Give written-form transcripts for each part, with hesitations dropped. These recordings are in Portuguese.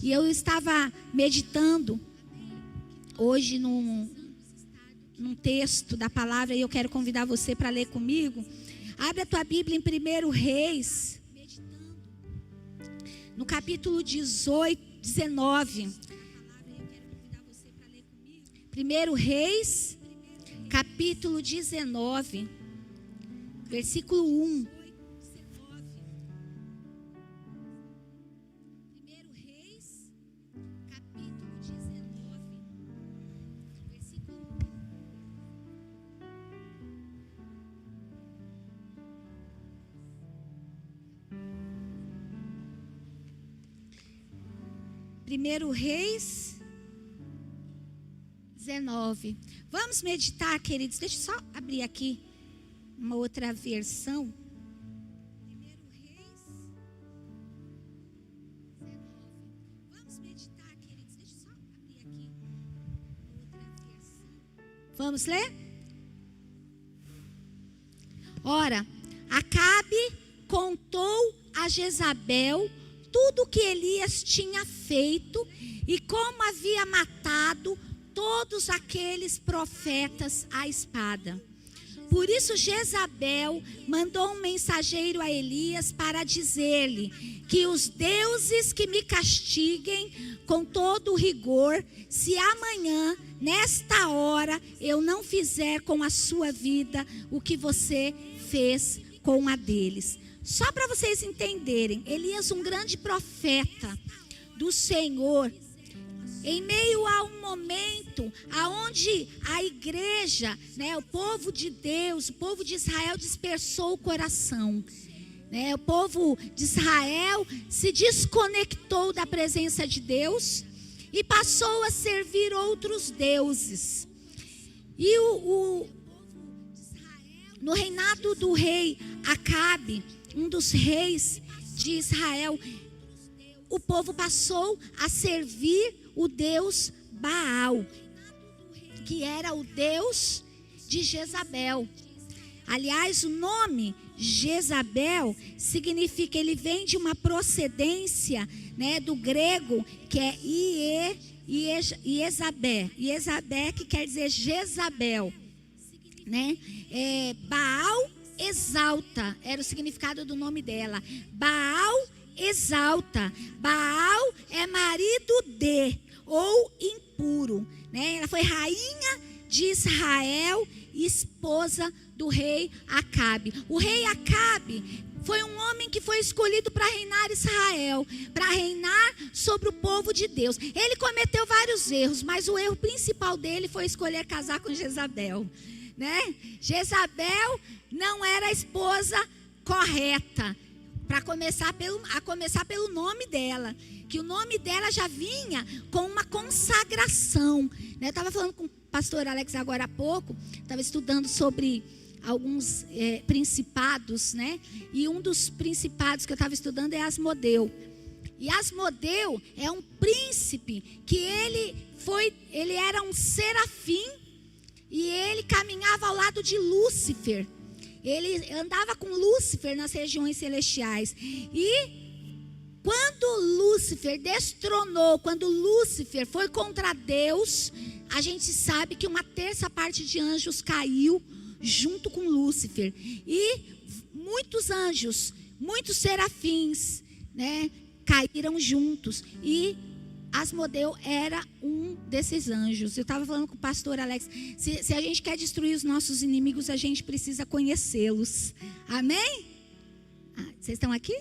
E eu estava meditando hoje num texto da palavra e eu quero convidar você para ler comigo. Abre a tua Bíblia em 1 Reis, no capítulo 19. 1 Reis, capítulo 19, versículo 1. Primeiro Reis 19. Vamos meditar, queridos. Deixa eu só abrir aqui uma outra versão. Primeiro Reis 19. Vamos meditar, queridos. Deixa eu só abrir aqui uma outra versão. Vamos ler? Ora, Acabe contou a Jezabel tudo o que Elias tinha feito e como havia matado todos aqueles profetas à espada. Por isso Jezabel mandou um mensageiro a Elias para dizer-lhe que os deuses que me castiguem com todo o rigor, se amanhã, nesta hora, eu não fizer com a sua vida o que você fez com a deles. Só para vocês entenderem, Elias, um grande profeta do Senhor, em meio a um momento aonde a igreja, o povo de Deus, o povo de Israel dispersou o coração. O povo de Israel se desconectou da presença de Deus e passou a servir outros deuses. E no reinado do rei Acabe, um dos reis de Israel, o povo passou a servir o deus Baal, que era o deus de Jezabel. Aliás, o nome Jezabel significa, ele vem de uma procedência, do grego, que é Iezabé, que quer dizer Jezabel, Baal exalta, era o significado do nome dela. Baal exalta. Baal é marido de, ou impuro, Ela foi rainha de Israel, esposa do rei Acabe. O rei Acabe foi um homem que foi escolhido para reinar Israel, para reinar sobre o povo de Deus. Ele cometeu vários erros, mas o erro principal dele foi escolher casar com Jezabel. Jezabel não era a esposa correta, a começar pelo nome dela, que o nome dela já vinha com uma consagração. Eu estava falando com o pastor Alex agora há pouco, estava estudando sobre alguns principados, e um dos principados que eu estava estudando é Asmodeu. E Asmodeu é um príncipe que ele era um serafim. E ele caminhava ao lado de Lúcifer. Ele andava com Lúcifer nas regiões celestiais. E quando Lúcifer destronou, quando Lúcifer foi contra Deus, a gente sabe que uma terça parte de anjos caiu junto com Lúcifer. E muitos anjos, muitos serafins, caíram juntos. E Asmodeu era um desses anjos. Eu estava falando com o pastor Alex, se a gente quer destruir os nossos inimigos, a gente precisa conhecê-los. Amém? Vocês estão aqui?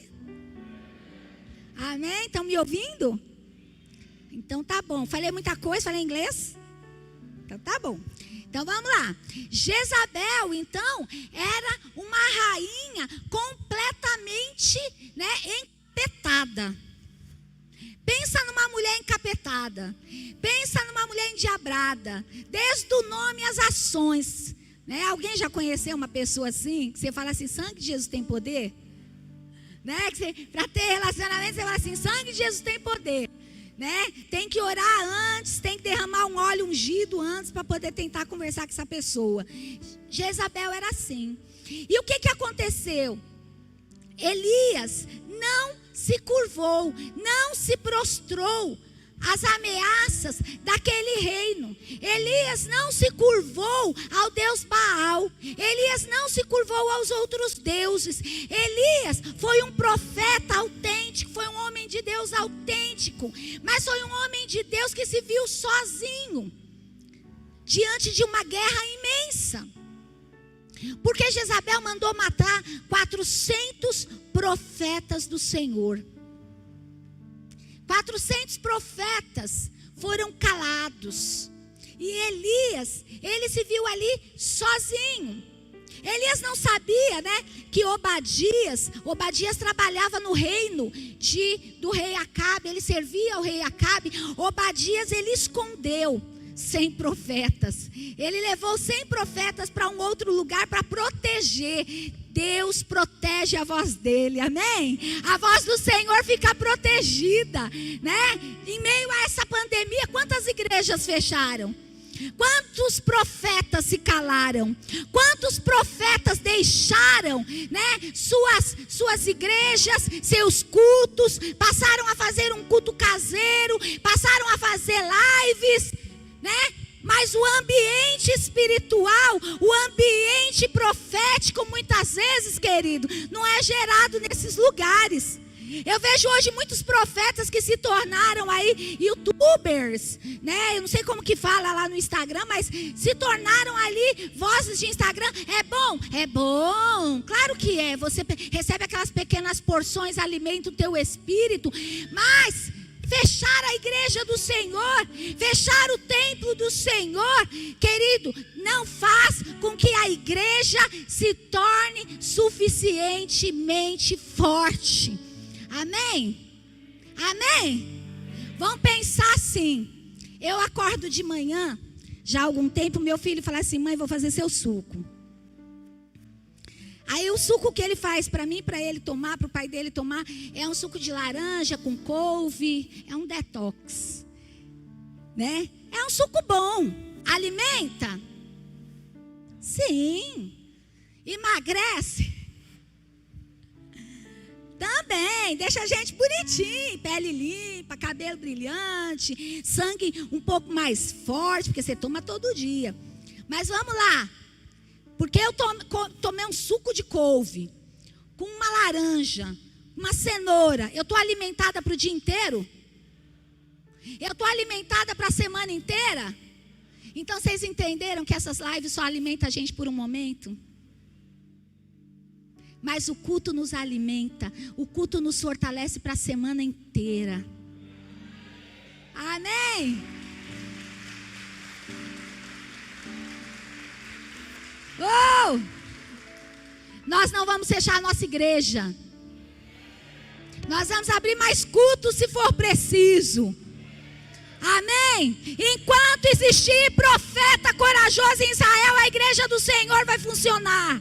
Amém? Estão me ouvindo? Então tá bom. Falei muita coisa, falei inglês? Então tá bom. Então vamos lá. Jezabel, então, era uma rainha completamente encapetada. Pensa numa mulher encapetada. Pensa numa mulher endiabrada. Desde o nome às ações. Alguém já conheceu uma pessoa assim? Que você fala assim, sangue de Jesus tem poder? Para ter relacionamento, você fala assim, sangue de Jesus tem poder. Tem que orar antes, tem que derramar um óleo ungido antes para poder tentar conversar com essa pessoa. Jezabel era assim. E o que aconteceu? Elias não se curvou, não se prostrou às ameaças daquele reino. Elias não se curvou ao Deus Baal. Elias não se curvou aos outros deuses. Elias foi um profeta autêntico, foi um homem de Deus autêntico, mas foi um homem de Deus que se viu sozinho diante de uma guerra imensa. Porque Jezabel mandou matar 400 profetas do Senhor. 400 profetas foram calados. E Elias, ele se viu ali sozinho. Elias não sabia, né, que Obadias trabalhava no reino do rei Acabe. Ele servia ao rei Acabe. Obadias, ele escondeu 100 profetas. Ele levou 100 profetas para um outro lugar para proteger. Deus protege a voz dele, amém? A voz do Senhor fica protegida, né? Em meio a essa pandemia, quantas igrejas fecharam? Quantos profetas se calaram? Quantos profetas deixaram, né, suas igrejas, seus cultos, passaram a fazer um culto caseiro, passaram a fazer lives, né? Mas o ambiente espiritual, o ambiente profético, muitas vezes, querido, não é gerado nesses lugares. Eu vejo hoje muitos profetas que se tornaram aí youtubers, né? Eu não sei como que fala lá no Instagram, mas se tornaram ali vozes de Instagram. É bom? É bom, claro que é. Você recebe aquelas pequenas porções, alimenta o teu espírito, mas fechar a igreja do Senhor, fechar o templo do Senhor, querido, não faz com que a igreja se torne suficientemente forte. Amém? Amém? Vamos pensar assim. Eu acordo de manhã, já há algum tempo, meu filho fala assim: mãe, vou fazer seu suco. Aí o suco que ele faz para mim, para ele tomar, para o pai dele tomar, é um suco de laranja com couve, é um detox, né? É um suco bom. Alimenta? Sim. Emagrece? Também. Deixa a gente bonitinho, pele limpa, cabelo brilhante, sangue um pouco mais forte, porque você toma todo dia. Mas vamos lá. Porque eu tomei um suco de couve, com uma laranja, uma cenoura. Eu estou alimentada para o dia inteiro? Eu estou alimentada para a semana inteira? Então vocês entenderam que essas lives só alimentam a gente por um momento? Mas o culto nos alimenta, o culto nos fortalece para a semana inteira. Amém? Oh! Nós não vamos fechar a nossa igreja. Nós vamos abrir mais cultos se for preciso. Amém? Enquanto existir profeta corajoso em Israel, a igreja do Senhor vai funcionar.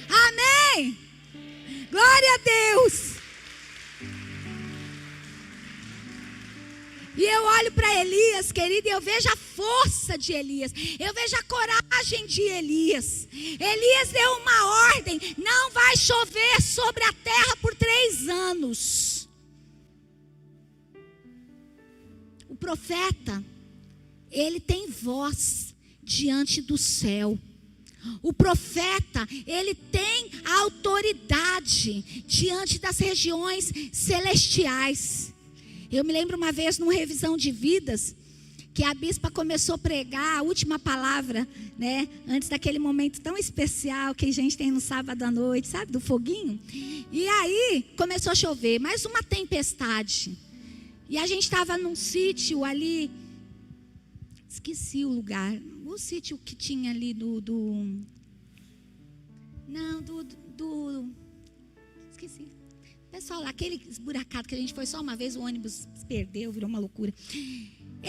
Amém? Glória a Deus. E eu olho para Elias, querido, e eu vejo a força de Elias. Eu vejo a coragem de Elias. Elias deu uma ordem: não vai chover sobre a terra por 3 anos. O profeta, ele tem voz diante do céu. O profeta, ele tem autoridade diante das regiões celestiais. Eu me lembro uma vez, numa revisão de vidas, que a bispa começou a pregar a última palavra, né? Antes daquele momento tão especial que a gente tem no sábado à noite, sabe? Do foguinho. E aí, começou a chover, mais uma tempestade. E a gente estava num sítio ali, esqueci o lugar, o sítio que tinha ali esqueci. Pessoal, aquele esburacado que a gente foi só uma vez, o ônibus se perdeu, virou uma loucura.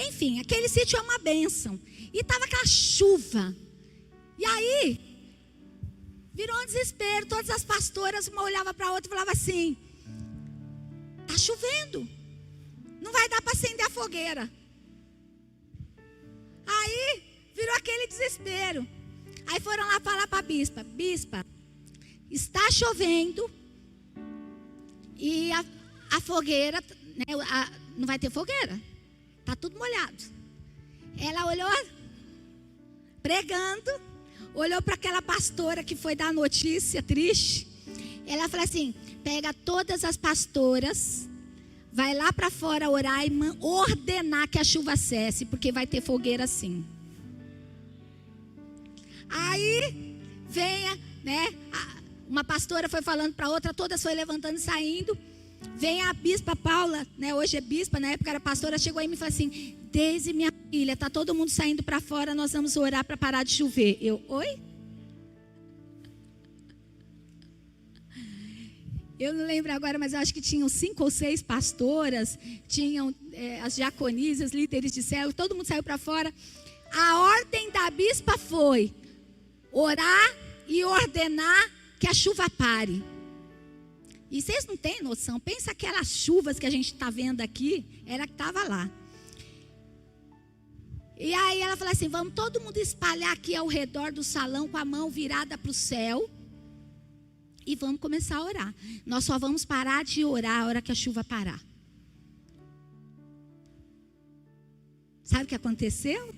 Enfim, aquele sítio é uma bênção. E estava aquela chuva. E aí, virou um desespero. Todas as pastoras, uma olhava para a outra e falava assim: está chovendo, não vai dar para acender a fogueira. Aí, virou aquele desespero. Aí foram lá falar para a bispa: bispa, está chovendo, E a fogueira, né, não vai ter fogueira. Está tudo molhado. Ela olhou, pregando, olhou para aquela pastora que foi dar a notícia triste. Ela falou assim: pega todas as pastoras, vai lá para fora orar e ordenar que a chuva cesse, porque vai ter fogueira sim. Aí venha, né? Uma pastora foi falando para outra, todas foi levantando e saindo. Vem a bispa Paula, né? Hoje é bispa, na época era pastora, chegou aí e me falou assim: Deise, minha filha, tá todo mundo saindo para fora, nós vamos orar para parar de chover. Eu, oi? Eu não lembro agora, mas eu acho que tinham 5 ou 6 pastoras, tinham as diaconisas, líderes de célula, todo mundo saiu para fora. A ordem da bispa foi orar e ordenar que a chuva pare. E vocês não têm noção, pensa aquelas chuvas que a gente está vendo aqui, era que estava lá. E aí ela falou assim: vamos todo mundo espalhar aqui ao redor do salão com a mão virada para o céu. E vamos começar a orar. Nós só vamos parar de orar a hora que a chuva parar. Sabe o que aconteceu?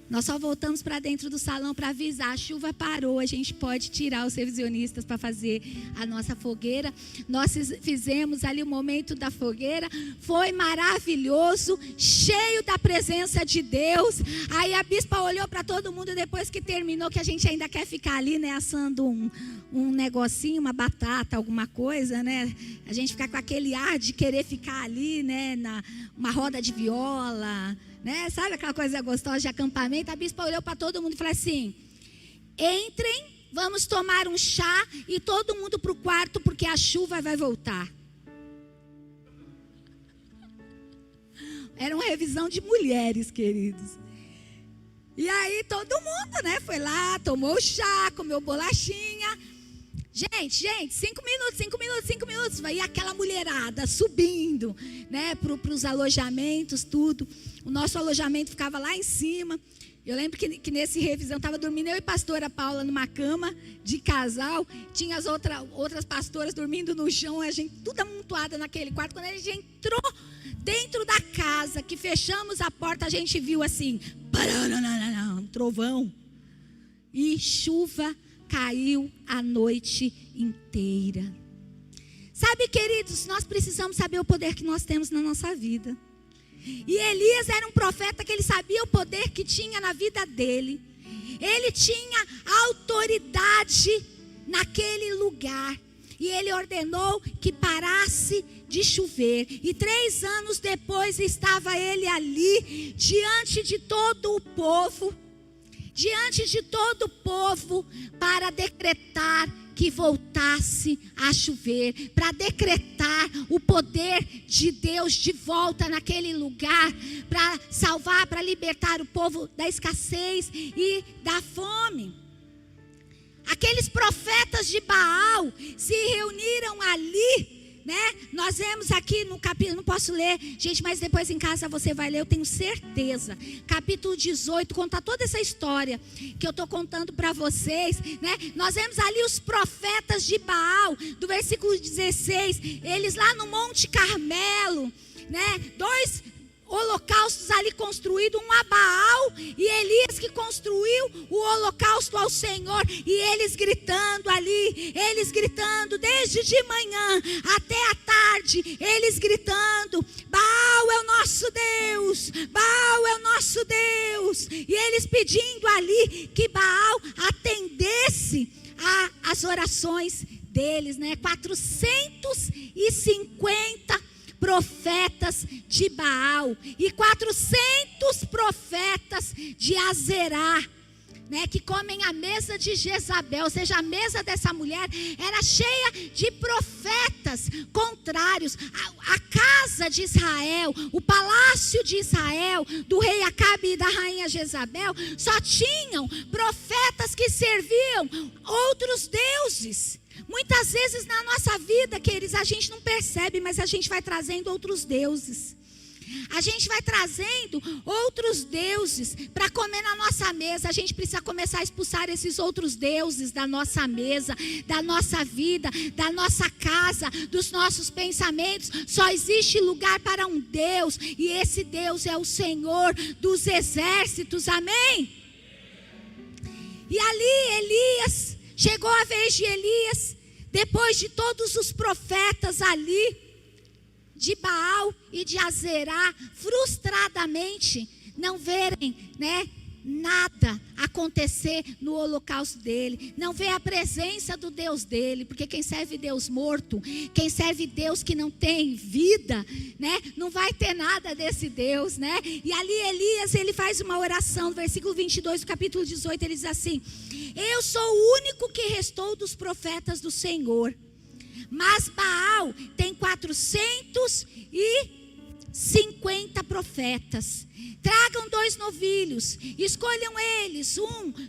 Nós só voltamos para dentro do salão para avisar: a chuva parou, a gente pode tirar os revisionistas para fazer a nossa fogueira. Nós fizemos ali o momento da fogueira, foi maravilhoso, cheio da presença de Deus. Aí a bispa olhou para todo mundo depois que terminou, que a gente ainda quer ficar ali, né, assando um negocinho, uma batata, alguma coisa, né? A gente fica com aquele ar de querer ficar ali, né, uma roda de viola, né? Sabe aquela coisa gostosa de acampamento? A bispa olhou para todo mundo e falou assim: entrem, vamos tomar um chá e todo mundo para o quarto, porque a chuva vai voltar. Era uma revisão de mulheres, queridos. E aí todo mundo, né, foi lá, tomou o chá, comeu bolachinha. Gente, 5 minutos. Vai aquela mulherada subindo, né, para os alojamentos, tudo. O nosso alojamento ficava lá em cima. Eu lembro que nesse revisão estava dormindo eu e a pastora Paula numa cama de casal. Tinha as outras pastoras dormindo no chão, a gente tudo amontoada naquele quarto. Quando a gente entrou dentro da casa, que fechamos a porta, a gente viu assim, um trovão e chuva. Caiu a noite inteira. Sabe, queridos, nós precisamos saber o poder que nós temos na nossa vida. E Elias era um profeta que ele sabia o poder que tinha na vida dele. Ele tinha autoridade naquele lugar. E ele ordenou que parasse de chover. E 3 anos depois estava ele ali, diante de todo o povo. Para decretar que voltasse a chover, para decretar o poder de Deus de volta naquele lugar, para salvar, para libertar o povo da escassez e da fome. Aqueles profetas de Baal se reuniram ali, né? Nós vemos aqui no capítulo, não posso ler, gente, mas depois em casa você vai ler, eu tenho certeza. Capítulo 18, conta toda essa história que eu estou contando para vocês, né? Nós vemos ali os profetas de Baal, do versículo 16, eles lá no Monte Carmelo, né? 2 holocaustos ali construídos, um a Baal e Elias que construiu o holocausto ao Senhor, e eles gritando ali, eles gritando desde de manhã até a tarde, eles gritando: Baal é o nosso Deus, Baal é o nosso Deus, e eles pedindo ali que Baal atendesse as orações deles, né? 450 profetas de Baal e 400 profetas de Azerá, né, que comem a mesa de Jezabel. Ou seja, a mesa dessa mulher era cheia de profetas contrários. A casa de Israel, o palácio de Israel, do rei Acabe e da rainha Jezabel, só tinham profetas que serviam outros deuses. Muitas vezes na nossa vida, queridos, a gente não percebe, mas a gente vai trazendo outros deuses. A gente vai trazendo outros deuses para comer na nossa mesa. A gente precisa começar a expulsar esses outros deuses da nossa mesa, da nossa vida, da nossa casa, dos nossos pensamentos. Só existe lugar para um Deus, e esse Deus é o Senhor dos exércitos, amém? E ali Elias, chegou a vez de Elias, depois de todos os profetas ali, de Baal e de Azerá, frustradamente não verem, nada acontecer no holocausto dele, não vê a presença do Deus dele, porque quem serve Deus morto, quem serve Deus que não tem vida, não vai ter nada desse Deus, E ali Elias, ele faz uma oração, no versículo 22 do capítulo 18, ele diz assim: eu sou o único que restou dos profetas do Senhor, mas Baal tem 450 profetas. Tragam 2 novilhos, escolham eles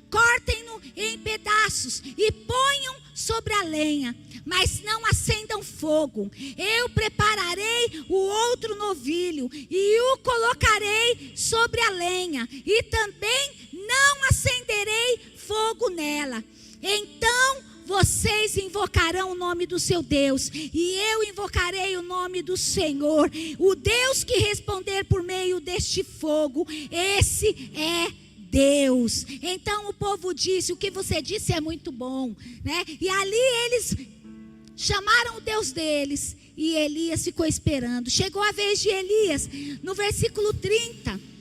cortem-no em pedaços e ponham sobre a lenha, mas não acendam fogo. Eu prepararei o outro novilho e o colocarei sobre a lenha, e também não acenderei fogo nela. Então vocês invocarão o nome do seu Deus, e eu invocarei o nome do Senhor, o Deus que responder por meio deste fogo. Esse é Deus. Então o povo disse: o que você disse é muito bom, E ali eles chamaram o Deus deles, e Elias ficou esperando. Chegou a vez de Elias, no versículo 30.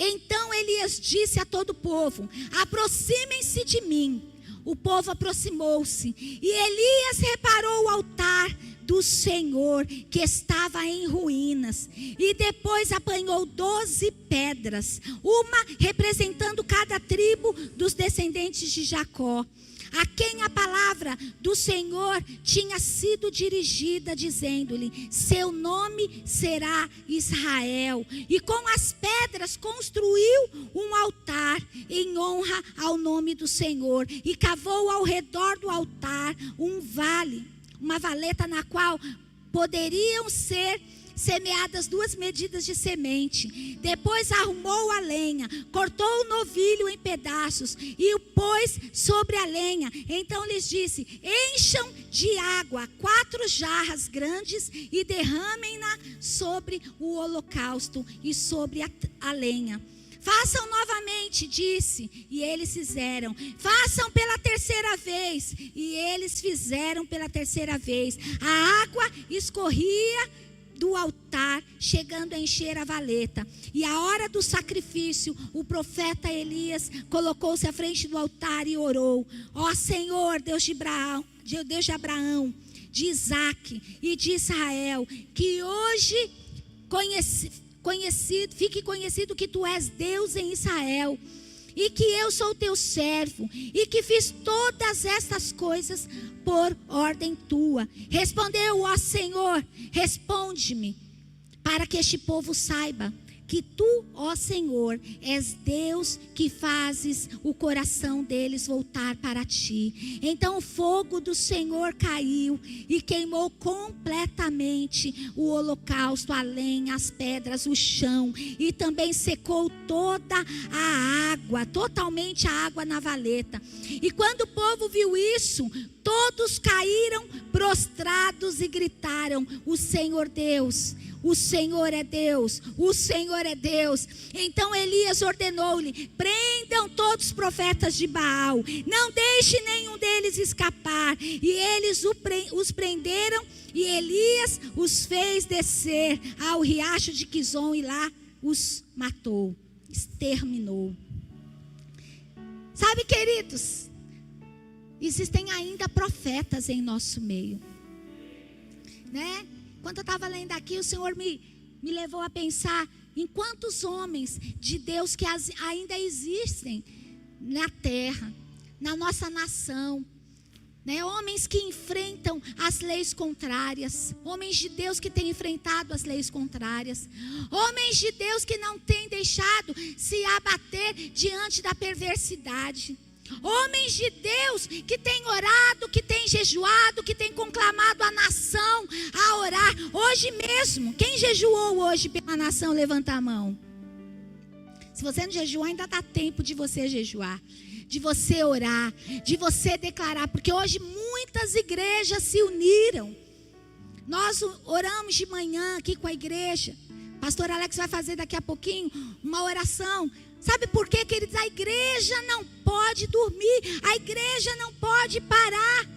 Então Elias disse a todo o povo: aproximem-se de mim. O povo aproximou-se, e Elias reparou o altar do Senhor, que estava em ruínas, e depois apanhou 12 pedras, uma representando cada tribo dos descendentes de Jacó, a quem a palavra do Senhor tinha sido dirigida, dizendo-lhe: seu nome será Israel. E com as pedras construiu um altar em honra ao nome do Senhor, e cavou ao redor do altar um vale, uma valeta na qual poderiam ser semeadas 2 medidas de semente. Depois arrumou a lenha, cortou o novilho em pedaços e o pôs sobre a lenha. Então lhes disse: encham de água 4 jarras grandes e derramem-na sobre o holocausto e sobre a lenha. Façam novamente, disse, e eles fizeram. Façam pela 3ª vez, e eles fizeram pela 3ª vez. A água escorria do altar, chegando a encher a valeta. E à hora do sacrifício, o profeta Elias colocou-se à frente do altar e orou: ó Senhor, Deus de Abraão, de Isaque e de Israel, que hoje fique conhecido que tu és Deus em Israel, e que eu sou teu servo, e que fiz todas estas coisas por ordem tua. Respondeu: ó Senhor, responde-me, para que este povo saiba que tu, ó Senhor, és Deus que fazes o coração deles voltar para ti. Então o fogo do Senhor caiu e queimou completamente o holocausto, a lenha, as pedras, o chão, e também secou toda a água, totalmente a água na valeta. E quando o povo viu isso, todos caíram prostrados e gritaram: o Senhor Deus, o Senhor é Deus, o Senhor é Deus. Então Elias ordenou-lhe: prendam todos os profetas de Baal, não deixe nenhum deles escapar. E eles os prenderam, e Elias os fez descer ao riacho de Quizon, e lá os matou, exterminou. Sabe, queridos, existem ainda profetas em nosso meio, Quando eu estava lendo aqui, o Senhor me levou a pensar em quantos homens de Deus que ainda existem na terra, na nossa nação, Homens que enfrentam as leis contrárias, homens de Deus que têm enfrentado as leis contrárias, homens de Deus que não têm deixado se abater diante da perversidade, Homens de Deus que têm orado, que têm jejuado, que têm conclamado a nação a orar. Hoje mesmo, quem jejuou hoje pela nação, levanta a mão. Se você não jejuar, ainda dá tempo de você jejuar, de você orar, de você declarar. Porque hoje muitas igrejas se uniram. Nós oramos de manhã aqui com a igreja. Pastor Alex vai fazer daqui a pouquinho uma oração. Sabe por quê, queridos? A igreja não pode dormir, a igreja não pode parar.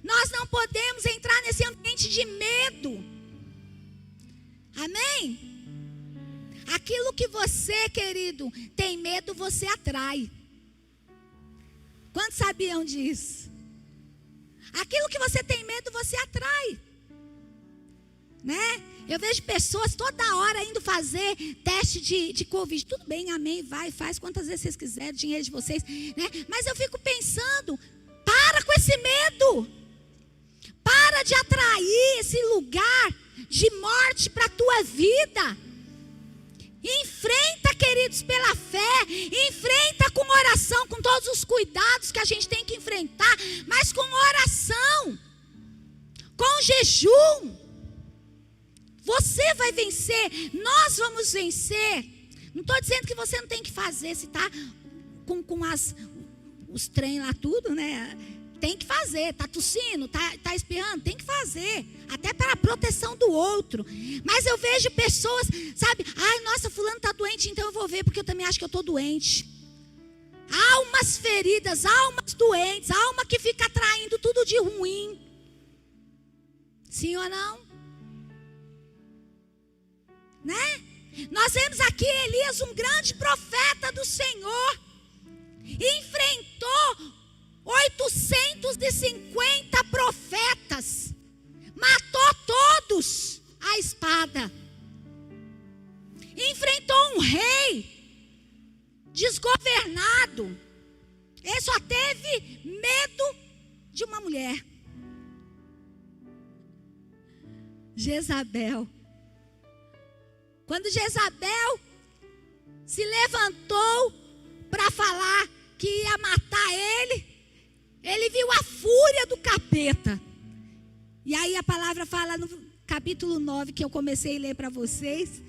Nós não podemos entrar nesse ambiente de medo. Amém? Aquilo que você, querido, tem medo, você atrai. Quantos sabiam disso? Aquilo que você tem medo, você atrai. Né? Eu vejo pessoas toda hora indo fazer teste de Covid. Tudo bem, amém, vai, faz quantas vezes vocês quiserem, dinheiro de vocês, né? Mas eu fico pensando, para com esse medo. Para de atrair esse lugar de morte para a tua vida. Enfrenta, queridos, pela fé. Enfrenta com oração, com todos os cuidados que a gente tem que enfrentar, mas com oração, com jejum. Você vai vencer, nós vamos vencer. Não estou dizendo que você não tem que fazer, se está com os trem lá tudo, né? Tem que fazer, está tossindo, está espirrando, tem que fazer. Até para a proteção do outro. Mas eu vejo pessoas, sabe? Ai, nossa, fulano está doente, então eu vou ver, porque eu também acho que eu estou doente. Almas feridas, almas doentes, alma que fica atraindo tudo de ruim. Sim ou não? Né? Nós vemos aqui Elias, um grande profeta do Senhor, enfrentou 850 profetas, matou todos à espada, enfrentou um rei desgovernado. Ele só teve medo de uma mulher, Jezabel. Quando Jezabel se levantou para falar que ia matar ele viu a fúria do capeta. E aí a palavra fala no capítulo 9, que eu comecei a ler para vocês,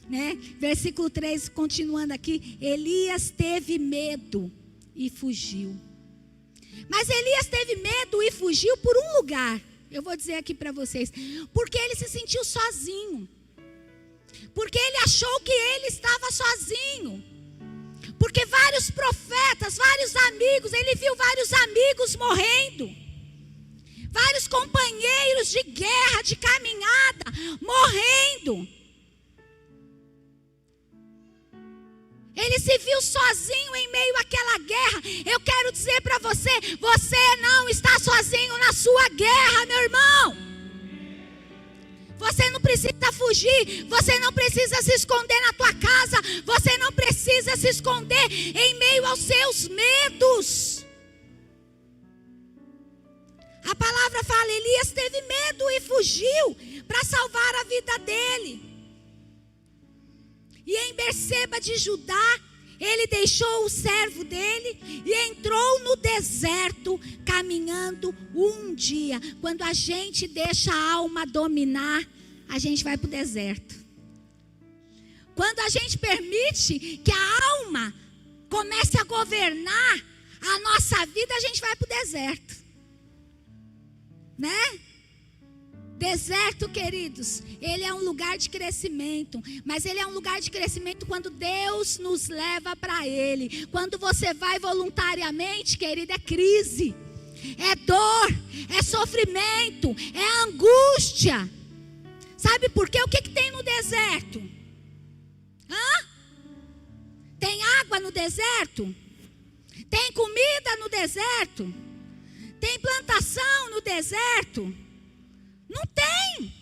né? Versículo 3, continuando aqui. Elias teve medo e fugiu. Mas Elias teve medo e fugiu por um lugar. Eu vou dizer aqui para vocês. Porque ele se sentiu sozinho. Porque ele achou que ele estava sozinho. Porque vários profetas, vários amigos, ele viu vários amigos morrendo. Vários companheiros de guerra, de caminhada, morrendo. Ele se viu sozinho em meio àquela guerra. Eu quero dizer para você, você não está sozinho na sua guerra, meu irmão. Você não precisa fugir, você não precisa se esconder na tua casa, você não precisa se esconder em meio aos seus medos. A palavra fala, Elias teve medo e fugiu para salvar a vida dele. E em Berseba de Judá, ele deixou o servo dele e entrou no deserto, caminhando um dia. Quando a gente deixa a alma dominar, a gente vai para o deserto. Quando a gente permite que a alma comece a governar a nossa vida, a gente vai para o deserto. Né? Deserto, queridos, ele é um lugar de crescimento, mas ele é um lugar de crescimento quando Deus nos leva para ele. Quando você vai voluntariamente, querido, é crise, é dor, é sofrimento, é angústia. Sabe por quê? O que tem no deserto? Tem água no deserto? Tem comida no deserto? Tem plantação no deserto? Não tem.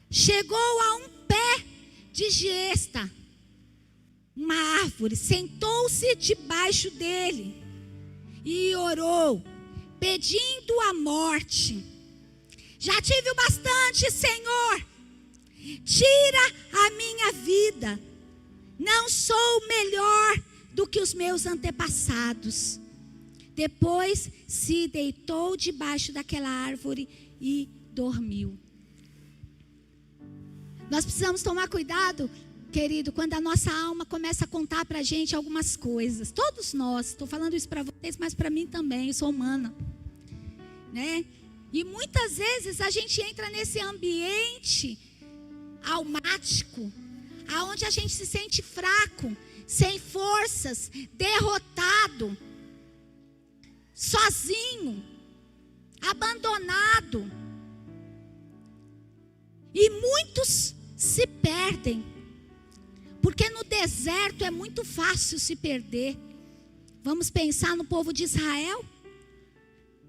Chegou a um pé de giesta, uma árvore, sentou-se debaixo dele e orou, pedindo a morte. Já tive o bastante, Senhor. tira a minha vida. Não sou melhor do que os meus antepassados. Depois se deitou debaixo daquela árvore e dormiu. Nós precisamos tomar cuidado, querido, quando a nossa alma começa a contar para a gente algumas coisas. Todos nós, estou falando isso para vocês, mas para mim também, eu sou humana, né? E muitas vezes a gente entra nesse ambiente almático, aonde a gente se sente fraco, sem forças, derrotado, sozinho, abandonado. E muitos se perdem, porque no deserto é muito fácil se perder. Vamos pensar no povo de Israel.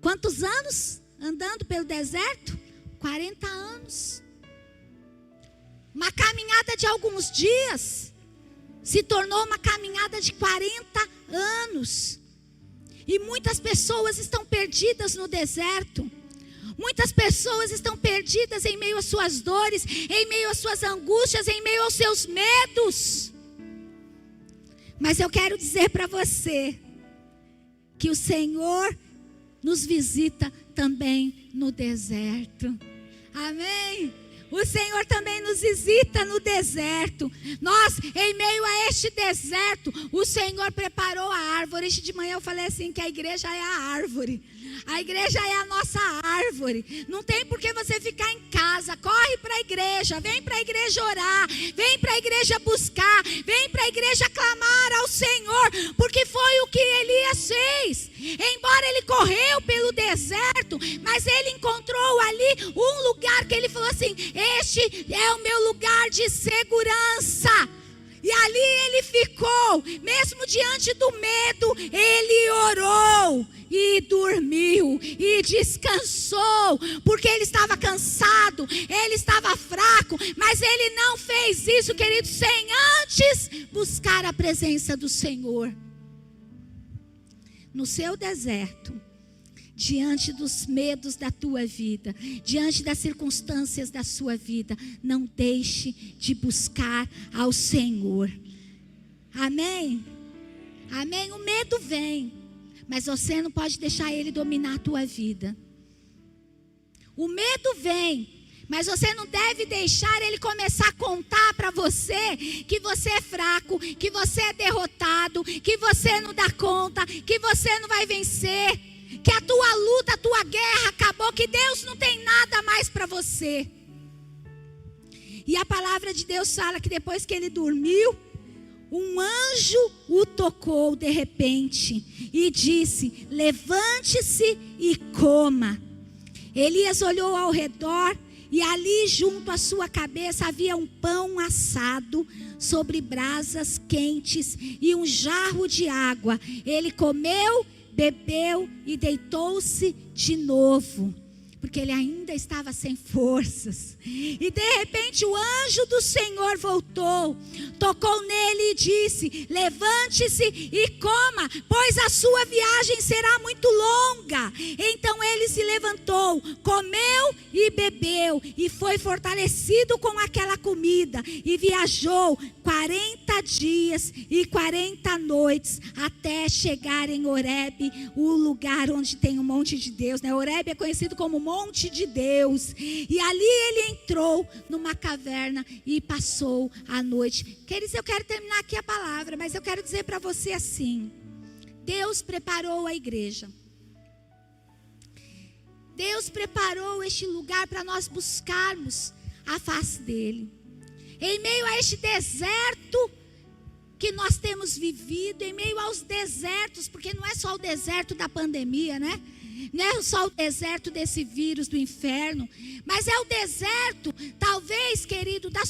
Quantos anos andando pelo deserto? 40 anos. Uma caminhada de alguns dias se tornou uma caminhada de 40 anos. E muitas pessoas estão perdidas no deserto. Muitas pessoas estão perdidas em meio às suas dores, em meio às suas angústias, em meio aos seus medos. Mas eu quero dizer para você que o Senhor nos visita também no deserto. Amém? O Senhor também nos visita no deserto. Nós, em meio a este deserto, o Senhor preparou a árvore. Hoje de manhã eu falei assim, que a igreja é a árvore. A igreja é a nossa árvore. Não tem por que você ficar em casa. Corre para a igreja, vem para a igreja orar, vem para a igreja buscar, vem para a igreja clamar ao Senhor, porque foi o que Elias fez. Embora ele correu pelo deserto, mas ele encontrou ali um lugar que ele falou assim: este é o meu lugar de segurança. E ali ele ficou, mesmo diante do medo, ele orou e dormiu e descansou, porque ele estava cansado, ele estava fraco, mas ele não fez isso, querido, sem antes buscar a presença do Senhor. No seu deserto, diante dos medos da tua vida, diante das circunstâncias da sua vida, não deixe de buscar ao Senhor. Amém? Amém? O medo vem, mas você não pode deixar ele dominar a tua vida. O medo vem, mas você não deve deixar ele começar a contar para você que você é fraco, que você é derrotado, que você não dá conta, que você não vai vencer, que a tua luta, a tua guerra acabou, que Deus não tem nada mais para você. E a palavra de Deus fala que depois que ele dormiu, um anjo o tocou de repente e disse: levante-se e coma. Elias olhou ao redor e ali junto à sua cabeça havia um pão assado sobre brasas quentes e um jarro de água. Ele comeu, bebeu e deitou-se de novo, porque ele ainda estava sem forças. E de repente o anjo do Senhor voltou, tocou nele e disse: levante-se e coma, pois a sua viagem será muito longa. Então ele se levantou, comeu e bebeu, e foi fortalecido com aquela comida, e viajou 40 dias e 40 noites, até chegar em Horebe, o lugar onde tem um monte de Deus, né? Horebe é conhecido como monte de Deus. E ali ele entrou numa caverna e passou a noite. Queridos, eu quero terminar aqui a palavra, mas eu quero dizer para você assim: Deus preparou a igreja. Deus preparou este lugar para nós buscarmos a face dele. Em meio a este deserto que nós temos vivido, em meio aos desertos, porque não é só o deserto da pandemia, né? Não é só o deserto desse vírus do inferno, mas é o deserto, talvez, querido, da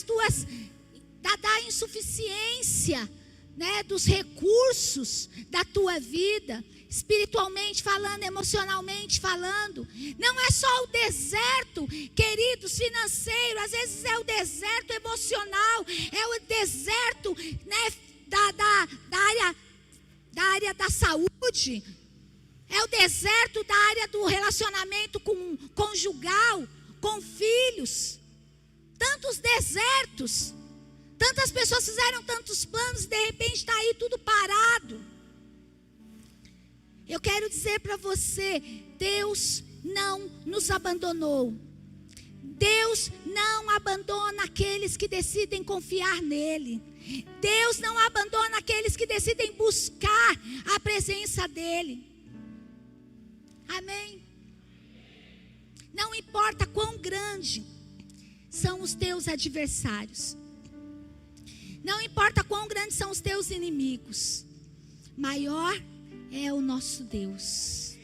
insuficiência, né? Dos recursos da tua vida, espiritualmente falando, emocionalmente falando. Não é só o deserto, queridos, financeiro, às vezes é o deserto emocional, é o deserto, né, da área da saúde, é o deserto da área do relacionamento conjugal, com filhos. tantos desertos, tantas pessoas fizeram tantos planos e de repente está aí tudo parado. Eu quero dizer para você, Deus não nos abandonou. Deus não abandona aqueles que decidem confiar nele. Deus não abandona aqueles que decidem buscar a presença dele. Amém? Não importa quão grande são os teus adversários. Não importa quão grandes são os teus inimigos. Maior é o nosso Deus.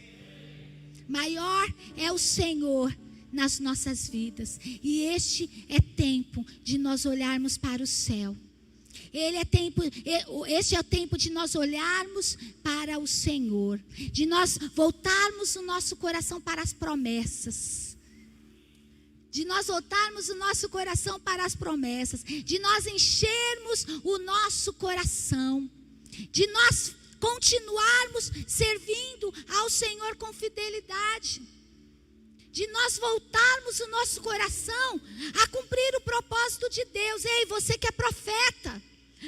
Maior é o Senhor nas nossas vidas. E este é tempo de nós olharmos para o céu. Este é o tempo de nós olharmos para o Senhor. De nós voltarmos o nosso coração para as promessas. De nós voltarmos o nosso coração para as promessas. De nós enchermos o nosso coração. De nós continuarmos servindo ao Senhor com fidelidade. De nós voltarmos o nosso coração a cumprir o propósito de Deus. Ei, você que é profeta,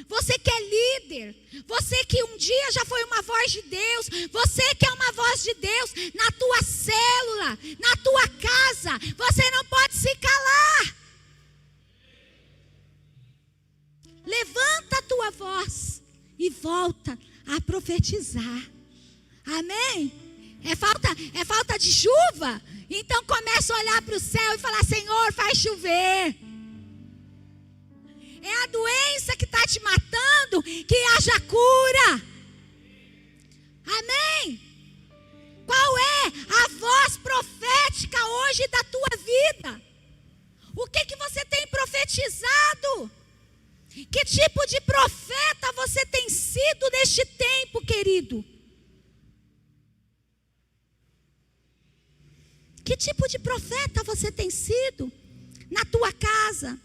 você que é líder, você que um dia já foi uma voz de Deus, você que é uma voz de Deus na tua célula, na tua casa, você não pode se calar. Levanta a tua voz e volta a profetizar. Amém? É falta de chuva? Então começa a olhar para o céu e falar: Senhor, faz chover. É a doença que está te matando, que haja cura. Amém? Qual é a voz profética hoje da tua vida? O que você tem profetizado? Que tipo de profeta você tem sido neste tempo, querido? Que tipo de profeta você tem sido na tua casa,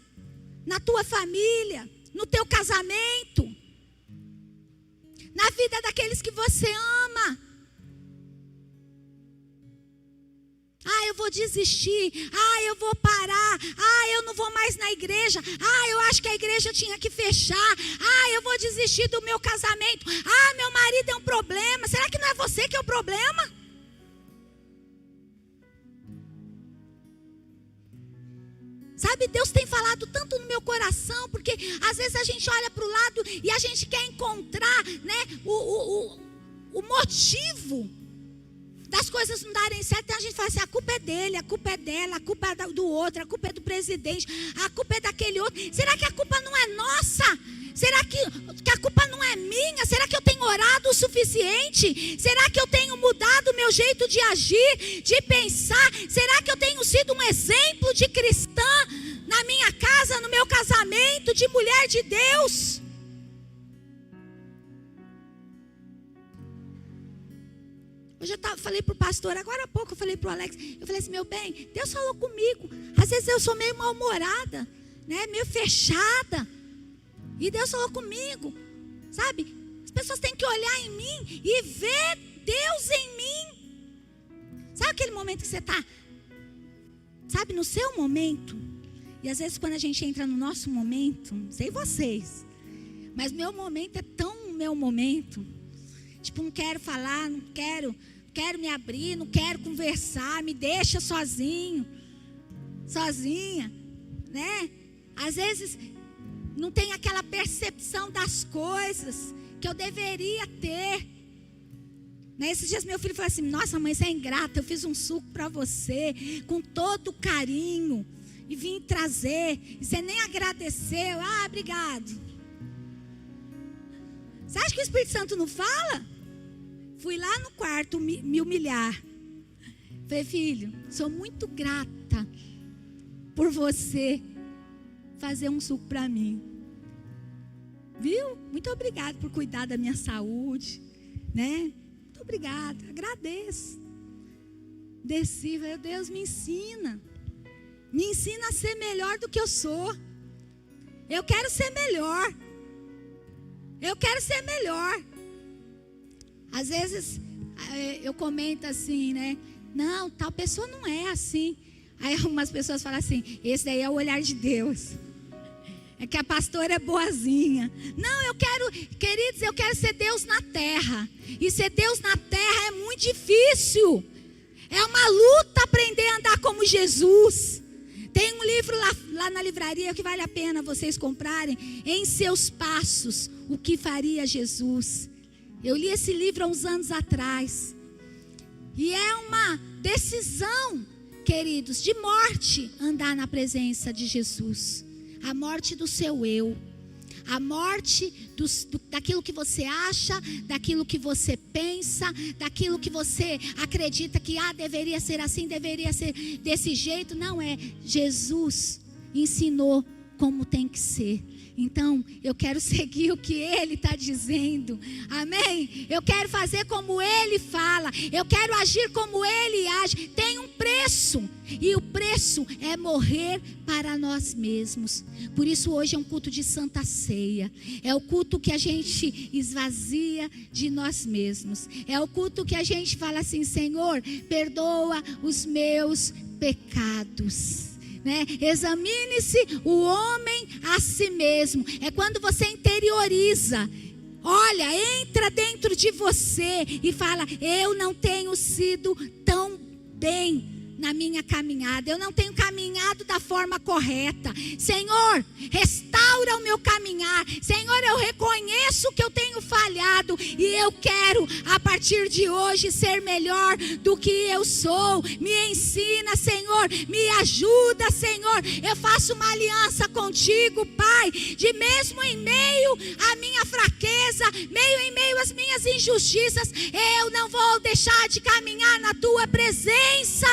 na tua família, no teu casamento, na vida daqueles que você ama? Ah, eu vou desistir. Ah, eu vou parar. Ah, eu não vou mais na igreja. Ah, eu acho que a igreja tinha que fechar. Ah, eu vou desistir do meu casamento. Ah, meu marido é um problema. Será que não é você que é o problema? Sabe, Deus tem falado tanto no meu coração, porque às vezes a gente olha para o lado e a gente quer encontrar, né, o motivo das coisas não darem certo. Então a gente fala assim: a culpa é dele, a culpa é dela, a culpa é do outro, a culpa é do presidente, a culpa é daquele outro. Será que a culpa não é nossa? Será que a culpa não é minha? Será que eu tenho orado o suficiente? Será que eu tenho mudado o meu jeito de agir, de pensar? Será que eu tenho sido um exemplo de cristã na minha casa, no meu casamento, de mulher de Deus? Hoje eu falei para o pastor, agora há pouco eu falei para o Alex, eu falei assim: meu bem, Deus falou comigo. Às vezes eu sou meio mal-humorada, né, meio fechada. E Deus falou comigo, sabe? As pessoas têm que olhar em mim e ver Deus em mim. Sabe aquele momento que você está, sabe, no seu momento? E às vezes quando a gente entra no nosso momento, não sei vocês, mas meu momento é tão meu momento. Tipo, não quero falar, não quero me abrir, não quero conversar, me deixa sozinho, sozinha, né? Às vezes não tem aquela percepção das coisas que eu deveria ter. Nesses dias meu filho falou assim: nossa mãe, você é ingrata, eu fiz um suco para você, com todo carinho, e vim trazer, e você nem agradeceu. Ah, obrigado. Você acha que o Espírito Santo não fala? Fui lá no quarto me humilhar. Falei: filho, sou muito grata por você fazer um suco para mim. Viu? Muito obrigado por cuidar da minha saúde, né? Muito obrigada, agradeço. Desci, falei: Deus, me ensina a ser melhor do que eu sou. Eu quero ser melhor. Eu quero ser melhor. Às vezes eu comento assim, né? Não, tal pessoa não é assim. Aí algumas pessoas falam assim: esse daí é o olhar de Deus. É que a pastora é boazinha. Não, eu quero, queridos, eu quero ser Deus na terra. E ser Deus na terra é muito difícil. É uma luta aprender a andar como Jesus. Tem um livro lá na livraria que vale a pena vocês comprarem. Em Seus Passos, o que faria Jesus. Eu li esse livro há uns anos atrás. E é uma decisão, queridos, de morte andar na presença de Jesus. A morte do seu eu. A morte daquilo que você acha, daquilo que você pensa, daquilo que você acredita que deveria ser assim, deveria ser desse jeito. Não é. Jesus ensinou como tem que ser. Então, eu quero seguir o que Ele está dizendo. Amém? Eu quero fazer como Ele fala. Eu quero agir como Ele age. Tem um preço. E o preço é morrer para nós mesmos. Por isso hoje é um culto de Santa Ceia. É o culto que a gente esvazia de nós mesmos. É o culto que a gente fala assim: Senhor, perdoa os meus pecados. Examine-se o homem a si mesmo. É quando você interioriza. Olha, entra dentro de você e fala: eu não tenho sido tão bem na minha caminhada, eu não tenho caminhado da forma correta. Senhor, restaura o meu caminhar. Senhor, eu reconheço que eu tenho falhado e eu quero a partir de hoje ser melhor do que eu sou. Me ensina, Senhor, me ajuda, Senhor. Eu faço uma aliança contigo, Pai, de mesmo em meio à minha fraqueza, em meio às minhas injustiças, eu não vou deixar de caminhar na tua presença.